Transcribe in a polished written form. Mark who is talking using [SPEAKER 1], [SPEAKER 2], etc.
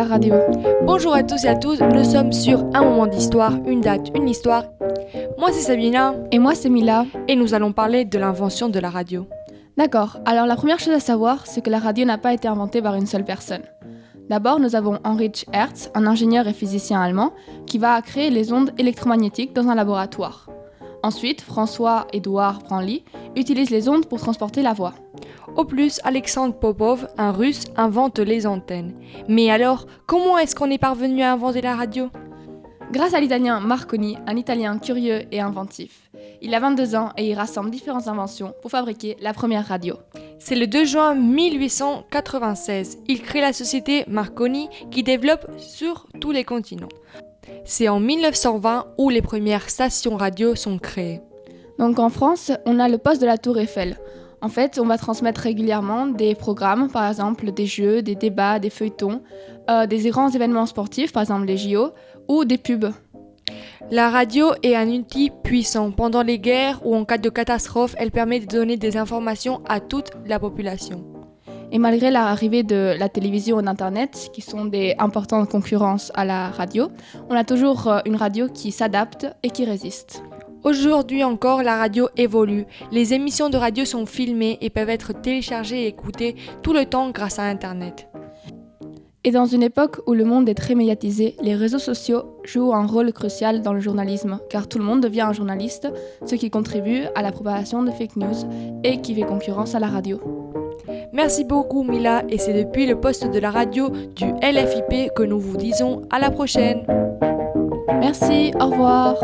[SPEAKER 1] la radio.
[SPEAKER 2] Bonjour à tous et à toutes, nous sommes sur Un moment d'histoire, une date, une histoire. Moi c'est Sabina.
[SPEAKER 1] Et moi c'est Mila.
[SPEAKER 2] Et nous allons parler de l'invention de la radio.
[SPEAKER 1] D'accord, alors la première chose à savoir, c'est que la radio n'a pas été inventée par une seule personne. D'abord, nous avons Heinrich Hertz, un ingénieur et physicien allemand, qui va créer les ondes électromagnétiques dans un laboratoire. Ensuite, François-Édouard Branly utilise les ondes pour transporter la voix.
[SPEAKER 2] Au plus, Alexandre Popov, un russe, invente les antennes. Mais alors, comment est-ce qu'on est parvenu à inventer la radio ?
[SPEAKER 1] Grâce à l'italien Marconi, un italien curieux et inventif. Il a 22 ans et il rassemble différentes inventions pour fabriquer la première radio.
[SPEAKER 2] C'est le 2 juin 1896. Il crée la société Marconi qui développe sur tous les continents. C'est en 1920 où les premières stations radio sont créées.
[SPEAKER 1] Donc en France, on a le poste de la Tour Eiffel. En fait, on va transmettre régulièrement des programmes, par exemple des jeux, des débats, des feuilletons, des grands événements sportifs, par exemple les JO, ou des pubs.
[SPEAKER 2] La radio est un outil puissant. Pendant les guerres ou en cas de catastrophe, elle permet de donner des informations à toute la population.
[SPEAKER 1] Et malgré l'arrivée de la télévision et d'Internet, qui sont des importantes concurrences à la radio, on a toujours une radio qui s'adapte et qui résiste.
[SPEAKER 2] Aujourd'hui encore, la radio évolue. Les émissions de radio sont filmées et peuvent être téléchargées et écoutées tout le temps grâce à Internet.
[SPEAKER 1] Et dans une époque où le monde est très médiatisé, les réseaux sociaux jouent un rôle crucial dans le journalisme, car tout le monde devient un journaliste, ce qui contribue à la propagation de fake news et qui fait concurrence à la radio.
[SPEAKER 2] Merci beaucoup Mila, et c'est depuis le poste de la radio du LFIP que nous vous disons à la prochaine.
[SPEAKER 1] Merci, au revoir.